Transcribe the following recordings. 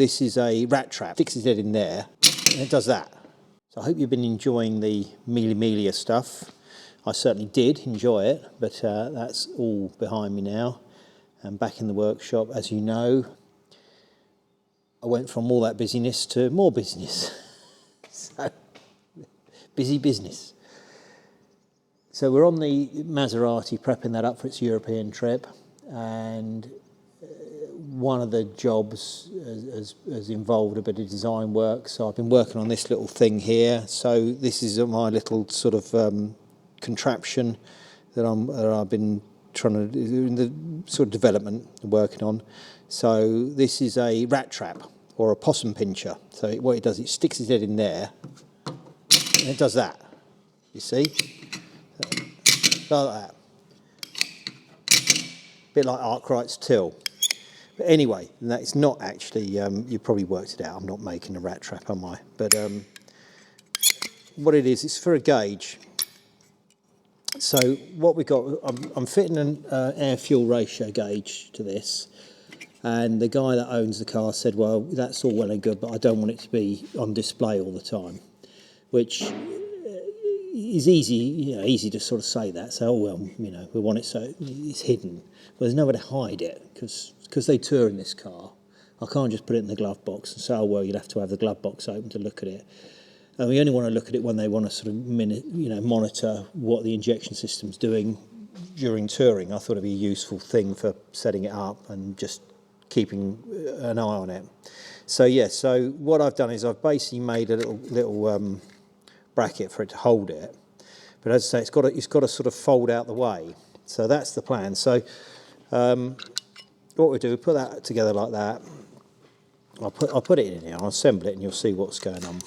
This is a rat trap, sticks its head in there and it does that. So I hope you've been enjoying the Mealy stuff. I certainly did enjoy it, but that's all behind me now. I'm back in the workshop. As you know, I went from all that busyness to more business. So, busy business. So we're on the Maserati, prepping that up for its European trip, and one of the jobs has involved a bit of design work. So I've been working on this little thing here. So this is my little sort of contraption that I've been trying to do in the sort of development working on. So this is a rat trap or a possum pincher. So what it does, it sticks its head in there and it does that. You see? Like that. A bit like Arkwright's till. But anyway, that's not actually, you probably worked it out, I'm not making a rat trap, am I? But what it is, it's for a gauge. So what we got, I'm fitting an air-fuel ratio gauge to this, and the guy that owns the car said, well, that's all well and good, but I don't want it to be on display all the time, which is easy to sort of say that. So, oh, well, you know, we want it so it's hidden. But there's nowhere to hide it, because they tour in this car. I can't just put it in the glove box and say, oh, well, you'd have to have the glove box open to look at it. And we only want to look at it when they want to sort of monitor what the injection system's doing during touring. I thought it'd be a useful thing for setting it up and just keeping an eye on it. So yeah, so what I've done is I've basically made a little bracket for it to hold it. But as I say, it's got to sort of fold out the way. So that's the plan. So what we do, we put that together like that. I'll put it in here, I'll assemble it, and you'll see what's going on.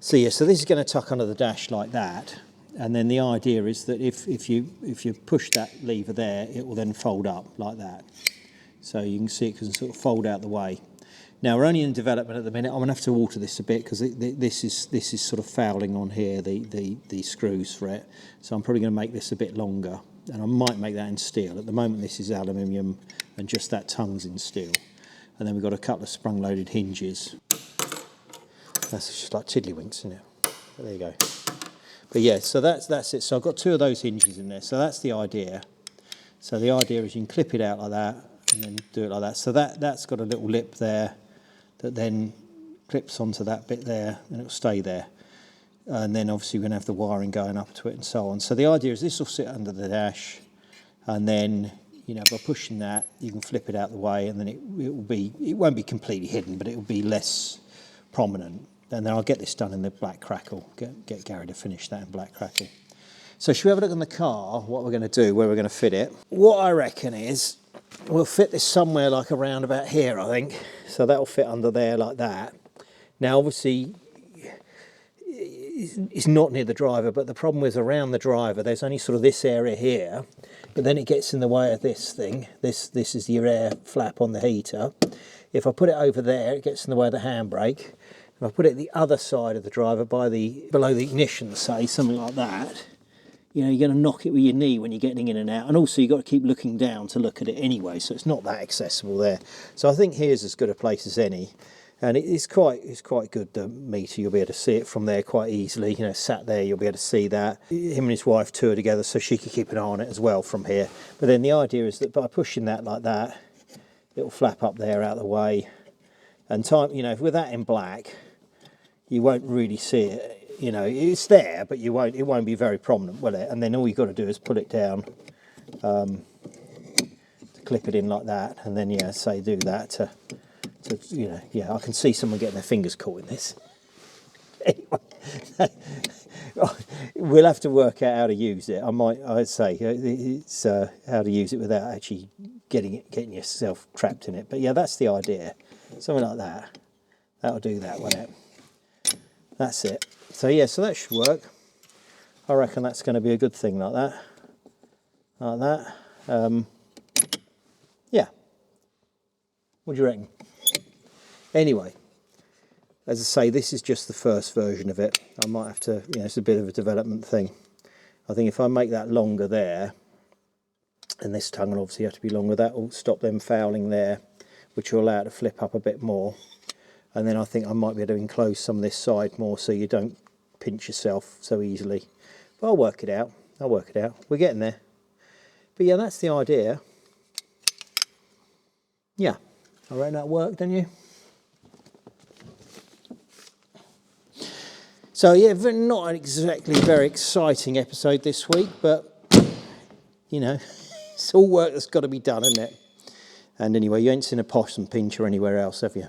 So yeah, so this is going to tuck under the dash like that, and then the idea is that if you push that lever there, it will then fold up like that. So you can see it can sort of fold out the way. Now we're only in development at the minute. I'm going to have to alter this a bit because this is sort of fouling on here, the screws for it. So I'm probably going to make this a bit longer, and I might make that in steel. At the moment this is aluminium and just that tongue's in steel. And then we've got a couple of sprung-loaded hinges. That's just like tiddlywinks, isn't it? But there you go. But yeah, so that's it. So I've got two of those hinges in there. So that's the idea. So the idea is you can clip it out like that and then do it like that. So that's got a little lip there that then clips onto that bit there and it'll stay there. And then obviously we're going to have the wiring going up to it and so on. So the idea is this will sit under the dash, and then, you know, by pushing that, you can flip it out the way, and then it won't be completely hidden, but it will be less prominent. And then I'll get this done in the black crackle, get Gary to finish that in black crackle. So should we have a look on the car, what we're going to do, where we're going to fit it? What I reckon is we'll fit this somewhere like around about here, I think. So that'll fit under there like that. Now obviously it's not near the driver, but the problem is around the driver there's only sort of this area here, but then it gets in the way of this thing. This is your air flap on the heater. If I put it over there, it gets in the way of the handbrake. If I put it the other side of the driver, below the ignition, say, something like that, you know, you're going to knock it with your knee when you're getting in and out. And also you've got to keep looking down to look at it anyway, so it's not that accessible there. So I think here's as good a place as any. And it's quite good, the meter. You'll be able to see it from there quite easily. You know, sat there, you'll be able to see that. Him and his wife tour together, so she could keep an eye on it as well from here. But then the idea is that by pushing that like that, it'll flap up there out of the way. And time, you know, with that in black, you won't really see it. You know, it's there, but it won't be very prominent, will it? And then all you've got to do is pull it down, to clip it in like that, and then yeah, say do that to you know, yeah, I can see someone getting their fingers caught in this. Anyway, we'll have to work out how to use it. I'd say it's how to use it without actually getting yourself trapped in it. But yeah, that's the idea. Something like that. That'll do that, won't it? That's it. So yeah, so that should work. I reckon that's going to be a good thing like that. Like that. Yeah. What do you reckon? Anyway, as I say, this is just the first version of it. I might have to, you know, it's a bit of a development thing. I think if I make that longer there, and this tongue will obviously have to be longer, that will stop them fouling there, which will allow it to flip up a bit more. And then I think I might be able to enclose some of this side more so you don't pinch yourself so easily. But I'll work it out. We're getting there. But yeah, that's the idea. Yeah, I reckon that worked, didn't you? So yeah, not exactly very exciting episode this week, but you know, it's all work that's got to be done, isn't it? And anyway, you ain't seen a possum pincher anywhere else, have you?